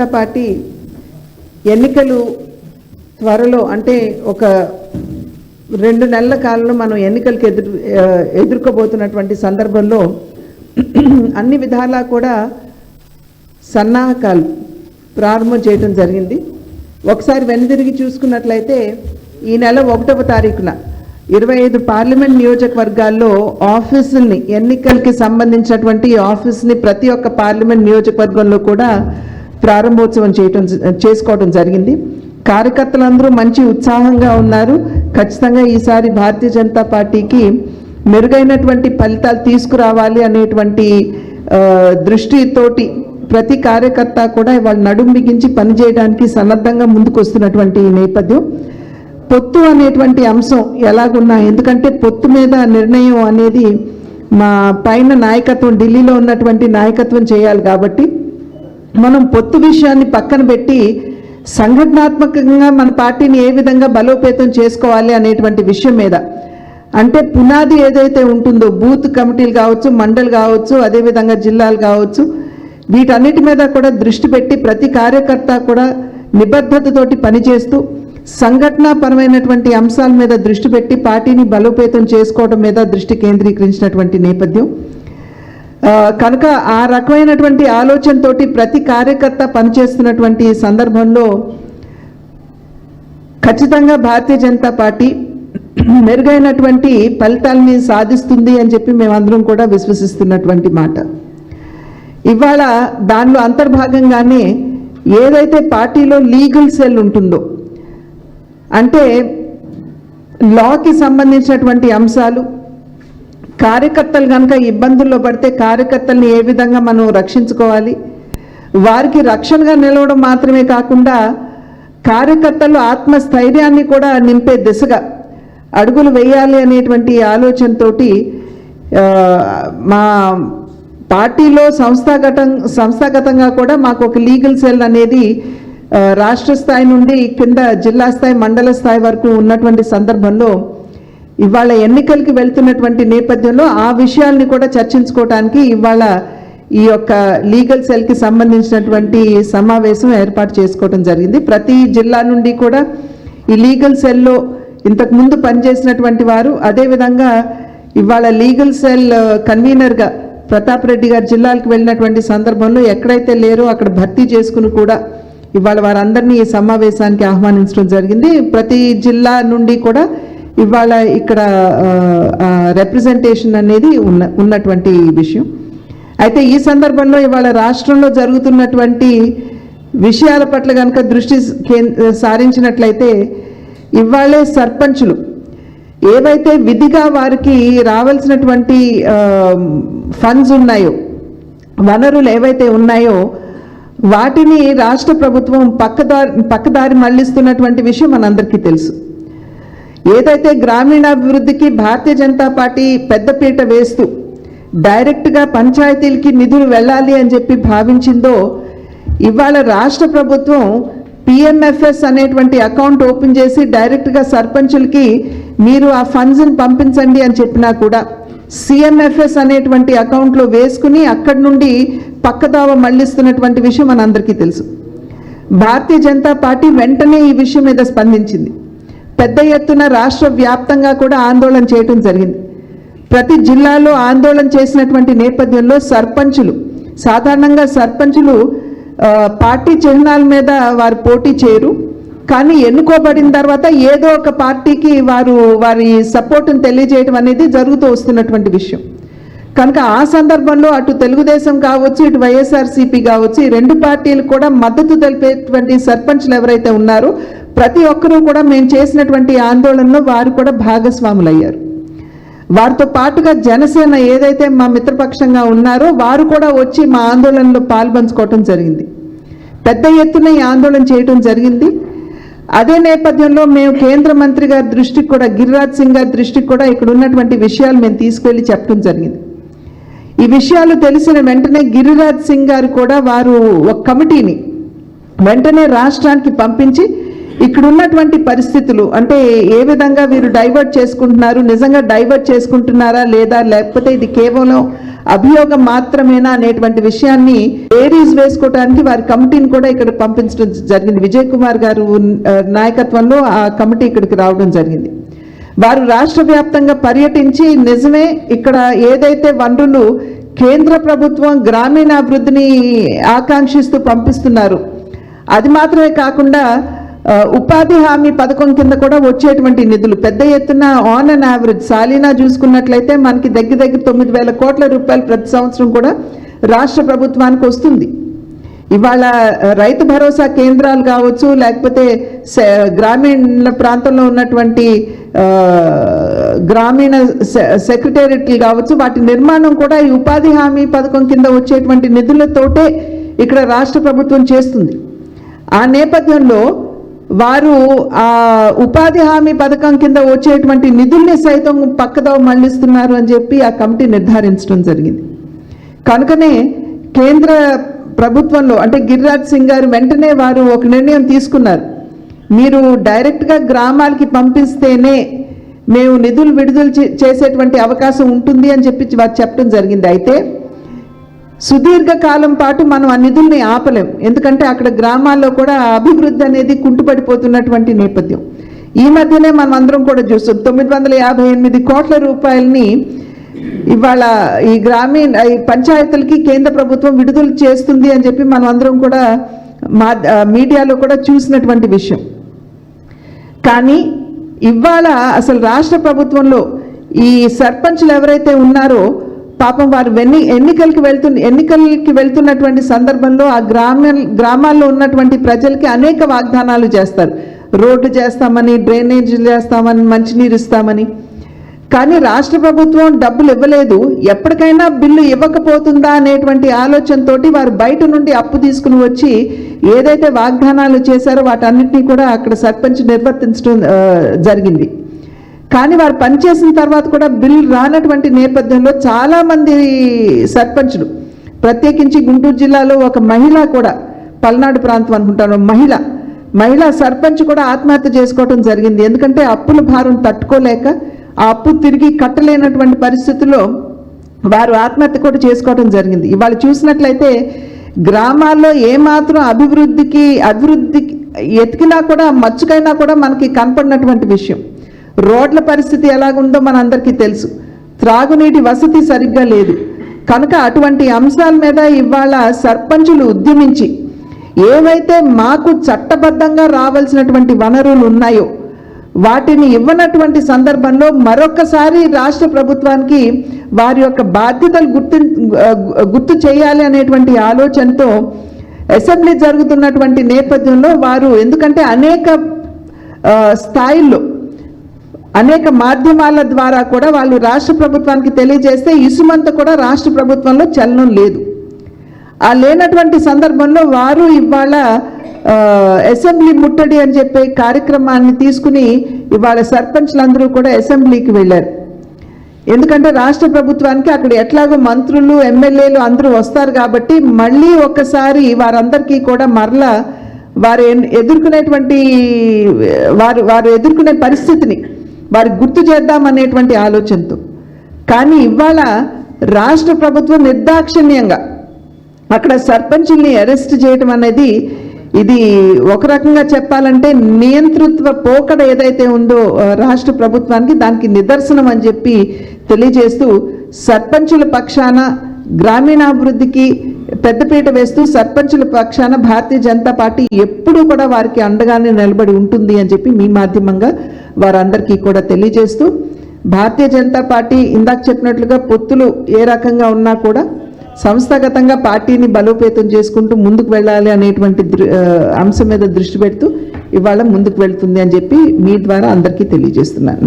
Party ఎన్నికలు త్వరలో అంటే ఒక 2 నెలల కాలంలో మనం ఎన్నికలకు ఎదుర్కోబోతున్నటువంటి సందర్భంలో అన్ని విధాలా కూడా సన్నాహకాలు ప్రారంభం చేయడం జరిగింది. ఒకసారి వెనుదిరిగి చూసుకున్నట్లయితే ఈ నెల 1వ తారీఖున 25 పార్లమెంట్ నియోజకవర్గాల్లో ఆఫీసుల్ని ఎన్నికలకి సంబంధించినటువంటి ఆఫీస్ని ప్రతి ఒక్క పార్లమెంట్ నియోజకవర్గంలో కూడా ప్రారంభోత్సవం చేసుకోవడం జరిగింది. కార్యకర్తలందరూ మంచి ఉత్సాహంగా ఉన్నారు. ఖచ్చితంగా ఈసారి భారతీయ జనతా పార్టీకి మెరుగైనటువంటి ఫలితాలు తీసుకురావాలి అనేటువంటి దృష్టితోటి ప్రతి కార్యకర్త కూడా వాళ్ళ నడుం బిగించి పనిచేయడానికి సన్నద్ధంగా ముందుకు వస్తున్నటువంటి నేపథ్యం. పొత్తు అనేటువంటి అంశం ఎలాగున్నా, ఎందుకంటే పొత్తు మీద నిర్ణయం అనేది మా పైన నాయకత్వం, ఢిల్లీలో ఉన్నటువంటి నాయకత్వం చేయాలి. కాబట్టి మనం పొత్తు విషయాన్ని పక్కన పెట్టి సంఘటనాత్మకంగా మన పార్టీని ఏ విధంగా బలోపేతం చేసుకోవాలి అనేటువంటి విషయం మీద, అంటే పునాది ఏదైతే ఉంటుందో బూత్ కమిటీలు కావచ్చు, మండలి కావచ్చు, అదేవిధంగా జిల్లాలు కావచ్చు, వీటన్నిటి మీద కూడా దృష్టి పెట్టి ప్రతి కార్యకర్త కూడా నిబద్ధతతోటి పనిచేస్తూ సంఘటనాపరమైనటువంటి అంశాల మీద దృష్టి పెట్టి పార్టీని బలోపేతం చేసుకోవడం మీద దృష్టి కేంద్రీకరించినటువంటి నేపథ్యం కనుక ఆ రకమైనటువంటి ఆలోచనతోటి ప్రతి కార్యకర్త పనిచేస్తున్నటువంటి సందర్భంలో ఖచ్చితంగా భారతీయ జనతా పార్టీ మెరుగైనటువంటి ఫలితాలని సాధిస్తుంది అని చెప్పి మేమందరం కూడా విశ్వసిస్తున్నటువంటి మాట. ఇవాళ దానిలో అంతర్భాగంగానే ఏదైతే పార్టీలో లీగల్ సెల్ ఉంటుందో, అంటే లాకి సంబంధించినటువంటి అంశాలు, కార్యకర్తలు కనుక ఇబ్బందుల్లో పడితే కార్యకర్తల్ని ఏ విధంగా మనం రక్షించుకోవాలి, వారికి రక్షణగా నిలవడం మాత్రమే కాకుండా కార్యకర్తలు ఆత్మస్థైర్యాన్ని కూడా నింపే దిశగా అడుగులు వేయాలి అనేటువంటి ఆలోచనతోటి మా పార్టీలో సంస్థాగతంగా కూడా మాకు ఒక లీగల్ సెల్ అనేది రాష్ట్ర స్థాయి నుండి కింద జిల్లా స్థాయి, మండల స్థాయి వరకు ఉన్నటువంటి సందర్భంలో ఇవాళ ఎన్నికలకి వెళ్తున్నటువంటి నేపథ్యంలో ఆ విషయాల్ని కూడా చర్చించుకోవడానికి ఇవాళ ఈ యొక్క లీగల్ సెల్కి సంబంధించినటువంటి సమావేశం ఏర్పాటు చేసుకోవడం జరిగింది. ప్రతి జిల్లా నుండి కూడా ఈ లీగల్ సెల్లో ఇంతకుముందు పనిచేసినటువంటి వారు, అదేవిధంగా ఇవాళ లీగల్ సెల్ కన్వీనర్గా ప్రతాప్ రెడ్డి గారు జిల్లాలకు వెళ్ళినటువంటి సందర్భంలో ఎక్కడైతే లేరో అక్కడ భర్తీ చేసుకుని కూడా ఇవాళ వారందరినీ ఈ సమావేశానికి ఆహ్వానించడం జరిగింది. ప్రతి జిల్లా నుండి కూడా ఇవాళ ఇక్కడ రిప్రజెంటేషన్ అనేది ఉన్నటువంటి విషయం. అయితే ఈ సందర్భంలో ఇవాళ రాష్ట్రంలో జరుగుతున్నటువంటి విషయాల పట్ల కనుక దృష్టి సారించినట్లయితే ఇవాళే సర్పంచులు ఏవైతే విధిగా వారికి రావాల్సినటువంటి ఫండ్స్ ఉన్నాయో, వనరులు ఏవైతే ఉన్నాయో వాటిని రాష్ట్ర ప్రభుత్వం పక్కదారి మళ్లిస్తున్నటువంటి విషయం మనందరికీ తెలుసు. ఏదైతే గ్రామీణాభివృద్ధికి భారతీయ జనతా పార్టీ పెద్దపీట వేస్తూ డైరెక్ట్గా పంచాయతీలకి నిధులు వెళ్ళాలి అని చెప్పి భావించిందో, ఇవాళ రాష్ట్ర ప్రభుత్వం పిఎంఎఫ్ఎస్ అనేటువంటి అకౌంట్ ఓపెన్ చేసి డైరెక్ట్గా సర్పంచులకి మీరు ఆ ఫండ్స్ని పంపించండి అని చెప్పినా కూడా సిఎంఎఫ్ఎస్ అనేటువంటి అకౌంట్లో వేసుకుని అక్కడి నుండి పక్కదావ మళ్లిస్తున్నటువంటి విషయం మనందరికీ తెలుసు. భారతీయ జనతా పార్టీ వెంటనే ఈ విషయం మీద స్పందించింది. పెద్ద ఎత్తున రాష్ట్ర వ్యాప్తంగా కూడా ఆందోళన చేయడం జరిగింది. ప్రతి జిల్లాలో ఆందోళన చేసినటువంటి నేపథ్యంలో సాధారణంగా సర్పంచులు పార్టీ చిహ్నాల మీద వారు పోటీ చేయరు, కానీ ఎన్నుకోబడిన తర్వాత ఏదో ఒక పార్టీకి వారి సపోర్టును తెలియజేయడం అనేది జరుగుతూ వస్తున్నటువంటి విషయం. కనుక ఆ సందర్భంలో అటు తెలుగుదేశం కావచ్చు, ఇటు వైఎస్ఆర్సీపీ కావచ్చు, ఈ 2 పార్టీలు కూడా మద్దతు తెలిపేటువంటి సర్పంచ్లు ఎవరైతే ఉన్నారో ప్రతి ఒక్కరూ కూడా మేము చేసినటువంటి ఆందోళనలో వారు కూడా భాగస్వాములయ్యారు. వారితో పాటుగా జనసేన ఏదైతే మా మిత్రపక్షంగా ఉన్నారో వారు కూడా వచ్చి మా ఆందోళనలో పాల్పంచుకోవటం జరిగింది. పెద్ద ఎత్తున ఈ ఆందోళన చేయడం జరిగింది. అదే నేపథ్యంలో మేము కేంద్ర మంత్రి గారి దృష్టికి కూడా, గిరిరాజ్ సింగ్ గారి దృష్టికి కూడా ఇక్కడ ఉన్నటువంటి విషయాలు మేము తీసుకెళ్లి చెప్పడం జరిగింది. ఈ విషయాలు తెలిసిన వెంటనే గిరిరాజ్ సింగ్ గారు కూడా వారు ఒక కమిటీని వెంటనే రాష్ట్రానికి పంపించి ఇక్కడ ఉన్నటువంటి పరిస్థితులు అంటే ఏ విధంగా వీరు డైవర్ట్ చేసుకుంటున్నారు, నిజంగా డైవర్ట్ చేసుకుంటున్నారా లేదా, లేకపోతే ఇది కేవలం అభియోగం మాత్రమేనా అనేటువంటి విషయాన్ని బేరీస్ వేసుకోవడానికి వారి కమిటీని కూడా ఇక్కడ పంపించడం జరిగింది. విజయ్ కుమార్ గారు నాయకత్వంలో ఆ కమిటీ ఇక్కడికి రావడం జరిగింది. వారు రాష్ట్ర వ్యాప్తంగా పర్యటించి నిజమే ఇక్కడ ఏదైతే వనరులు కేంద్ర ప్రభుత్వం గ్రామీణాభివృద్ధిని ఆకాంక్షిస్తూ పంపిస్తున్నారు, అది మాత్రమే కాకుండా ఉపాధి హామీ పథకం కింద కూడా వచ్చేటువంటి నిధులు పెద్ద ఎత్తున ఆన్ అండ్ యావరేజ్ సాలీనా చూసుకున్నట్లయితే మనకి దగ్గర 9,000 కోట్ల రూపాయలు ప్రతి సంవత్సరం కూడా రాష్ట్ర ప్రభుత్వానికి వస్తుంది. ఇవాళ రైతు భరోసా కేంద్రాలు కావచ్చు, లేకపోతే గ్రామీణ ప్రాంతంలో ఉన్నటువంటి గ్రామీణ సెక్రటేరియట్లు కావచ్చు, వాటి నిర్మాణం కూడా ఈ ఉపాధి హామీ పథకం కింద వచ్చేటువంటి నిధులతోటే ఇక్కడ రాష్ట్ర ప్రభుత్వం చేస్తుంది. ఆ నేపథ్యంలో వారు ఆ ఉపాధి హామీ పథకం కింద వచ్చేటువంటి నిధుల్ని సైతం పక్కదో మళ్లిస్తున్నారు అని చెప్పి ఆ కమిటీ నిర్ధారించడం జరిగింది. కనుకనే కేంద్ర ప్రభుత్వంలో అంటే గిరిరాజ్ సింగ్ గారు వెంటనే వారు ఒక నిర్ణయం తీసుకున్నారు. మీరు డైరెక్ట్గా గ్రామాలకి పంపిస్తేనే మేము నిధులు విడుదల చేసేటువంటి అవకాశం ఉంటుంది అని చెప్పి వారు చెప్పడం జరిగింది. అయితే సుదీర్ఘకాలం పాటు మనం ఆ నిధుల్ని ఆపలేం, ఎందుకంటే అక్కడ గ్రామాల్లో కూడా అభివృద్ధి అనేది కుంటుపడిపోతున్నటువంటి నేపథ్యం. ఈ మధ్యనే మనం అందరం కూడా చూస్తాం 958 కోట్ల రూపాయలని ఇవాళ ఈ పంచాయతీలకి కేంద్ర ప్రభుత్వం విడుదల చేస్తుంది అని చెప్పి మనం అందరం కూడా మీడియాలో కూడా చూసినటువంటి విషయం. కానీ ఇవాళ అసలు రాష్ట్ర ప్రభుత్వంలో ఈ సర్పంచ్లు ఎవరైతే ఉన్నారో పాపం వారు ఎన్నికలకి వెళ్తున్నటువంటి సందర్భంలో ఆ గ్రామాల్లో ఉన్నటువంటి ప్రజలకి అనేక వాగ్దానాలు చేస్తారు. రోడ్లు చేస్తామని, డ్రైనేజీలు చేస్తామని, మంచినీరు ఇస్తామని. కానీ రాష్ట్ర ప్రభుత్వం డబ్బులు ఇవ్వలేదు, ఎప్పటికైనా బిల్లు ఇవ్వకపోతుందా అనేటువంటి ఆలోచనతో వారు బయట నుండి అప్పు తీసుకుని వచ్చి ఏదైతే వాగ్దానాలు చేశారో వాటన్నిటినీ కూడా అక్కడ సర్పంచ్ నిర్వర్తించడం జరిగింది. కానీ వారు పనిచేసిన తర్వాత కూడా బిల్ రానటువంటి నేపథ్యంలో చాలామంది సర్పంచులు, ప్రత్యేకించి గుంటూరు జిల్లాలో ఒక మహిళ కూడా, పల్నాడు ప్రాంతం అనుకుంటాను, మహిళా సర్పంచ్ కూడా ఆత్మహత్య చేసుకోవడం జరిగింది. ఎందుకంటే అప్పుల భారం తట్టుకోలేక ఆ అప్పు తిరిగి కట్టలేనటువంటి పరిస్థితుల్లో వారు ఆత్మహత్య కూడా చేసుకోవడం జరిగింది. ఇవాళ చూసినట్లయితే గ్రామాల్లో ఏమాత్రం అభివృద్ధి ఎతికినా కూడా మచ్చుకైనా కూడా మనకి కనపడినటువంటి విషయం. రోడ్ల పరిస్థితి ఎలాగుందో మనందరికీ తెలుసు, త్రాగునీటి వసతి సరిగ్గా లేదు. కనుక అటువంటి అంశాల మీద ఇవాళ సర్పంచులు ఉద్యమించి ఏవైతే మాకు చట్టబద్ధంగా రావాల్సినటువంటి వనరులు ఉన్నాయో వాటిని ఇవ్వనటువంటి సందర్భంలో మరొకసారి రాష్ట్ర ప్రభుత్వానికి వారి యొక్క బాధ్యతలు గుర్తు చేయాలి అనేటువంటి ఆలోచనతో అసెంబ్లీ జరుగుతున్నటువంటి నేపథ్యంలో వారు, ఎందుకంటే అనేక స్థాయిల్లో అనేక మాధ్యమాల ద్వారా కూడా వాళ్ళు రాష్ట్ర ప్రభుత్వానికి తెలియజేస్తే ఇసుమంత కూడా రాష్ట్ర ప్రభుత్వంలో చలనం లేదు. ఆ లేనటువంటి సందర్భంలో వారు ఇవాళ అసెంబ్లీ ముట్టడి అని చెప్పే కార్యక్రమాన్ని తీసుకుని ఇవాళ సర్పంచ్లందరూ కూడా అసెంబ్లీకి వెళ్ళారు. ఎందుకంటే రాష్ట్ర ప్రభుత్వానికి అక్కడ ఎట్లాగో మంత్రులు, ఎమ్మెల్యేలు అందరూ వస్తారు కాబట్టి మళ్ళీ ఒక్కసారి వారందరికీ కూడా మరలా వారు ఎదుర్కొనే పరిస్థితిని వారికి గుర్తు చేద్దామనేటువంటి ఆలోచనతో. కానీ ఇవాళ రాష్ట్ర ప్రభుత్వం నిర్దాక్షిణ్యంగా అక్కడ సర్పంచుల్ని అరెస్ట్ చేయడం అనేది ఇది ఒక రకంగా చెప్పాలంటే నియంతృత్వ పోకడ ఏదైతే ఉందో రాష్ట్ర ప్రభుత్వానికి దానికి నిదర్శనం అని చెప్పి తెలియజేస్తూ సర్పంచుల పక్షాన గ్రామీణాభివృద్ధికి పెద్దపీట వేస్తూ సర్పంచుల పక్షాన భారతీయ జనతా పార్టీ ఎప్పుడూ కూడా వారికి అండగానే నిలబడి ఉంటుంది అని చెప్పి మీ మాధ్యమంగా వారందరికీ కూడా తెలియజేస్తూ, భారతీయ జనతా పార్టీ ఇందాక చెప్పినట్లుగా పొత్తులు ఏ రకంగా ఉన్నా కూడా సంస్థాగతంగా పార్టీని బలోపేతం చేసుకుంటూ ముందుకు వెళ్ళాలి అనేటువంటి అంశం మీద దృష్టి పెడుతూ ఇవాళ ముందుకు వెళ్తుంది అని చెప్పి మీ ద్వారా అందరికీ తెలియజేస్తున్నాను.